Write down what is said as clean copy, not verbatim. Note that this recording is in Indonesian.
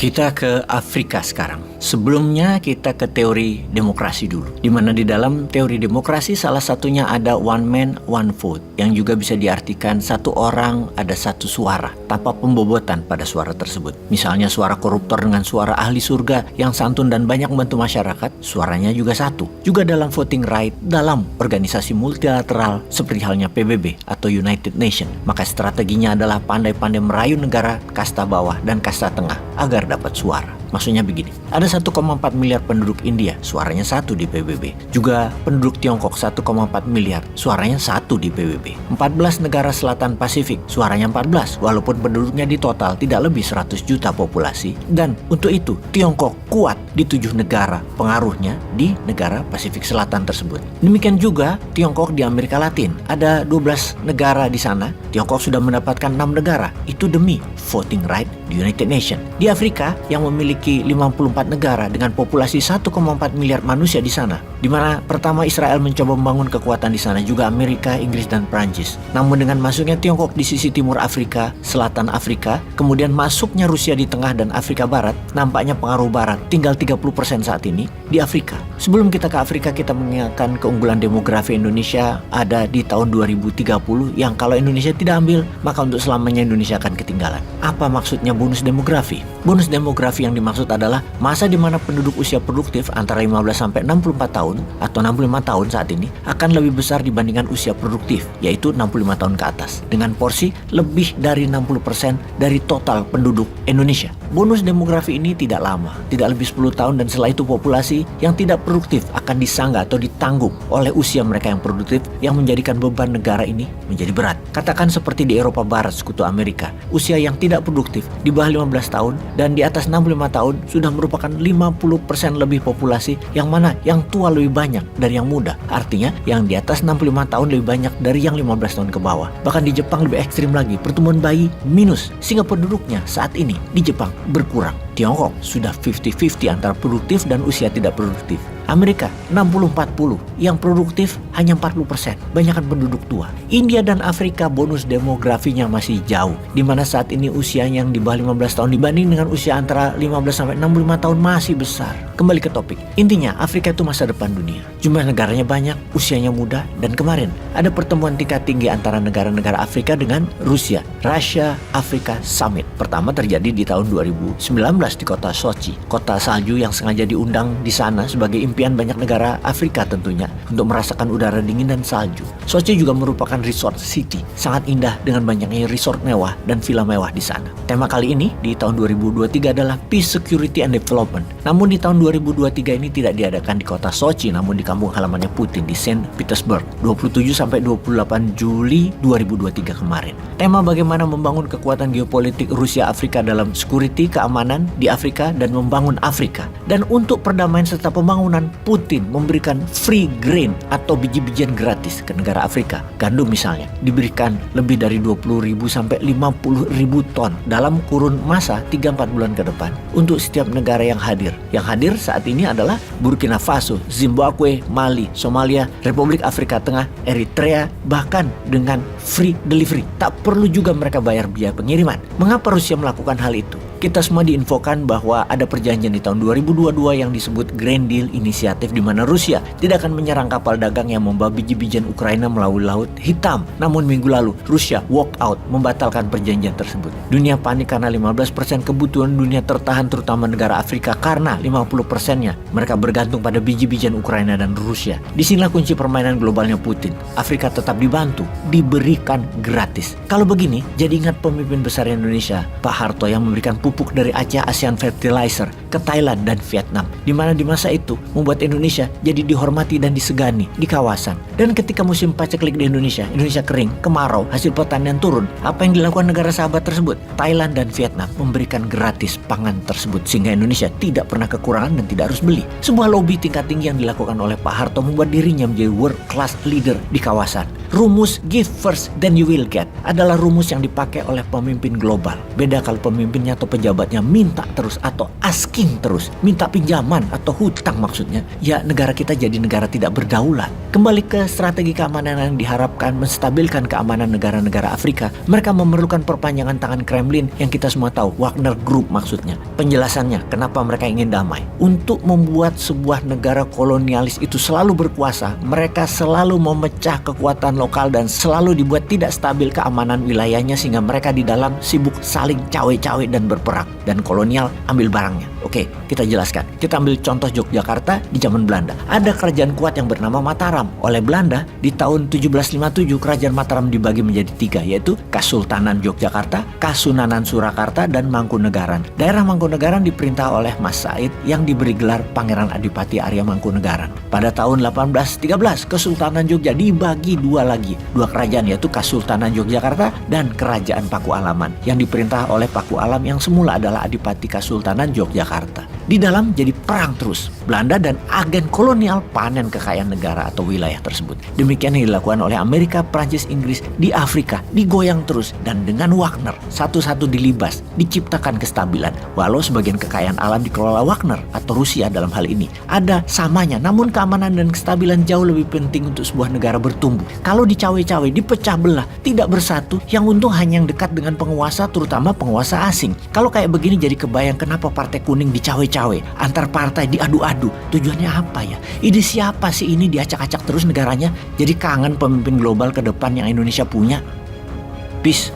Kita ke Afrika sekarang. Sebelumnya kita ke teori demokrasi dulu. Di mana di dalam teori demokrasi salah satunya ada one man, one vote. Yang juga bisa diartikan satu orang ada satu suara tanpa pembobotan pada suara tersebut. Misalnya suara koruptor dengan suara ahli surga yang santun dan banyak membantu masyarakat, suaranya juga satu. Juga dalam voting right dalam organisasi multilateral seperti halnya PBB atau United Nations. Maka strateginya adalah pandai-pandai merayu negara kasta bawah dan kasta tengah agar dapat suara. Maksudnya begini, ada 1,4 miliar penduduk India, suaranya satu di PBB. Juga penduduk Tiongkok 1,4 miliar, suaranya satu di PBB. 14 negara selatan Pasifik, suaranya 14, walaupun penduduknya di total tidak lebih 100 juta populasi. Dan untuk itu, Tiongkok kuat di 7 negara, pengaruhnya di negara Pasifik Selatan tersebut. Demikian juga Tiongkok di Amerika Latin, ada 12 negara di sana. Tiongkok sudah mendapatkan 6 negara, itu demi voting right di United Nations. Di Afrika yang memiliki 54 negara dengan populasi 1,4 miliar manusia di sana, di mana pertama Israel mencoba membangun kekuatan di sana, juga Amerika, Inggris, dan Prancis. Namun dengan masuknya Tiongkok di sisi timur Afrika, selatan Afrika, kemudian masuknya Rusia di tengah dan Afrika Barat, nampaknya pengaruh Barat tinggal 30% saat ini di Afrika. Sebelum kita ke Afrika, kita mengingatkan keunggulan demografi Indonesia ada di tahun 2030 yang kalau Indonesia tidak ambil, maka untuk selamanya Indonesia akan ketinggalan. Apa maksudnya bonus demografi? Bonus demografi yang dimaksud adalah masa di mana penduduk usia produktif antara 15 sampai 64 tahun atau 65 tahun saat ini akan lebih besar dibandingkan usia produktif, yaitu 65 tahun ke atas, dengan porsi lebih dari 60% dari total penduduk Indonesia. Bonus demografi ini tidak lama, tidak lebih 10 tahun, dan setelah itu populasi yang tidak produktif akan disangga atau ditanggung oleh usia mereka yang produktif, yang menjadikan beban negara ini menjadi berat. Katakan seperti di Eropa Barat, sekutu Amerika, usia yang tidak produktif di bawah 15 tahun dan di atas 65 tahun sudah merupakan 50% lebih populasi, yang mana yang tua lebih banyak dari yang muda. Artinya yang di atas 65 tahun lebih banyak dari yang 15 tahun ke bawah. Bahkan di Jepang lebih ekstrim lagi, pertumbuhan bayi minus, sehingga penduduknya saat ini di Jepang berkurang. Tiongkok sudah 50-50 antara produktif dan usia tidak produktif. Amerika 60-40, yang produktif hanya 40%, banyakkan penduduk tua. India dan Afrika bonus demografinya masih jauh, di mana saat ini usia yang di bawah 15 tahun dibanding dengan usia antara 15 sampai 65 tahun masih besar. Kembali ke topik. Intinya Afrika itu masa depan dunia. Jumlah negaranya banyak, usianya muda, dan kemarin ada pertemuan tingkat tinggi antara negara-negara Afrika dengan Rusia, Russia Africa Summit. Pertama terjadi di tahun 2019 di kota Sochi, kota salju yang sengaja diundang di sana sebagai impian banyak negara Afrika tentunya untuk merasakan udara dingin dan salju. Sochi juga merupakan resort city, sangat indah dengan banyaknya resort mewah dan villa mewah di sana. Tema kali ini di tahun 2023 adalah Peace, Security, and Development. Namun di tahun 2023 ini tidak diadakan di kota Sochi, namun di kampung halamannya Putin di Saint Petersburg, 27 sampai 28 Juli 2023 kemarin. Tema bagaimana membangun kekuatan geopolitik Rusia Afrika dalam security, keamanan di Afrika dan membangun Afrika. Dan untuk perdamaian serta pembangunan, Putin memberikan free grain atau biji-bijian gratis ke negara Afrika. Gandum misalnya diberikan lebih dari 20.000 sampai 50.000 ton dalam kurun masa 3-4 bulan ke depan untuk setiap negara yang hadir. Yang hadir saat ini adalah Burkina Faso, Zimbabwe, Mali, Somalia, Republik Afrika Tengah, Eritrea, bahkan dengan free delivery. Tak perlu juga mereka bayar biaya pengiriman. Mengapa Rusia melakukan hal itu? Kita semua diinfokan bahwa ada perjanjian di tahun 2022 yang disebut Grand Deal Initiative, di mana Rusia tidak akan menyerang kapal dagang yang membawa biji-bijian Ukraina melalui Laut Hitam. Namun minggu lalu Rusia walk out, membatalkan perjanjian tersebut. Dunia panik karena 15% kebutuhan dunia tertahan, terutama negara Afrika, karena 50%-nya mereka bergantung pada biji-bijian Ukraina dan Rusia. Disinilah kunci permainan globalnya Putin. Afrika tetap dibantu, diberikan gratis. Kalau begini, jadi ingat pemimpin besar Indonesia, Pak Harto, yang memberikan pupuk dari Aceh ASEAN Fertilizer ke Thailand dan Vietnam, di mana di masa itu membuat Indonesia jadi dihormati dan disegani di kawasan. Dan ketika musim paceklik di Indonesia kering, kemarau, hasil pertanian turun, apa yang dilakukan negara sahabat tersebut? Thailand dan Vietnam memberikan gratis pangan tersebut, sehingga Indonesia tidak pernah kekurangan dan tidak harus beli. Sebuah lobby tingkat tinggi yang dilakukan oleh Pak Harto membuat dirinya menjadi world class leader di kawasan. Rumus give first then you will get adalah rumus yang dipakai oleh pemimpin global. Beda kalau pemimpinnya atau pejabatnya minta terus atau asking terus, minta pinjaman atau hutang maksudnya, ya negara kita jadi negara tidak berdaulat. Kembali ke strategi keamanan yang diharapkan menstabilkan keamanan negara-negara Afrika, mereka memerlukan perpanjangan tangan Kremlin yang kita semua tahu, Wagner Group maksudnya. Penjelasannya kenapa mereka ingin damai. Untuk membuat sebuah negara kolonialis itu selalu berkuasa, mereka selalu memecah kekuatan lokal dan selalu dibuat tidak stabil keamanan wilayahnya sehingga mereka di dalam sibuk saling cawe-cawe dan berperang, dan kolonial ambil barangnya. Oke, kita jelaskan. Kita ambil contoh Yogyakarta di zaman Belanda. Ada kerajaan kuat yang bernama Mataram. Oleh Belanda di tahun 1757 kerajaan Mataram dibagi menjadi 3, yaitu Kasultanan Yogyakarta, Kasunanan Surakarta, dan Mangkunegaran. Daerah Mangkunegaran diperintah oleh Mas Said yang diberi gelar Pangeran Adipati Arya Mangkunegaran. Pada tahun 1813 Kesultanan Jogja dibagi 2 lagi, 2 kerajaan, yaitu Kasultanan Yogyakarta dan Kerajaan Paku Alaman yang diperintah oleh Paku Alam yang semula adalah Adipati Kasultanan Yogyakarta. Di dalam jadi perang terus. Belanda dan agen kolonial panen kekayaan negara atau wilayah tersebut. Demikian yang dilakukan oleh Amerika, Prancis, Inggris di Afrika, digoyang terus, dan dengan Wagner satu-satu dilibas, diciptakan kestabilan. Walau sebagian kekayaan alam dikelola Wagner atau Rusia dalam hal ini, ada samanya, namun keamanan dan kestabilan jauh lebih penting untuk sebuah negara bertumbuh. Kalau dicawe-cawe, dipecah belah, tidak bersatu, yang untung hanya yang dekat dengan penguasa, terutama penguasa asing. Kalau kayak begini jadi kebayang kenapa Partai Kuning dicawe-cawe, antar partai diadu-adu. Tujuannya apa ya? Ide siapa sih ini diacak-acak terus negaranya? Jadi kangen pemimpin global ke depan yang Indonesia punya. Peace.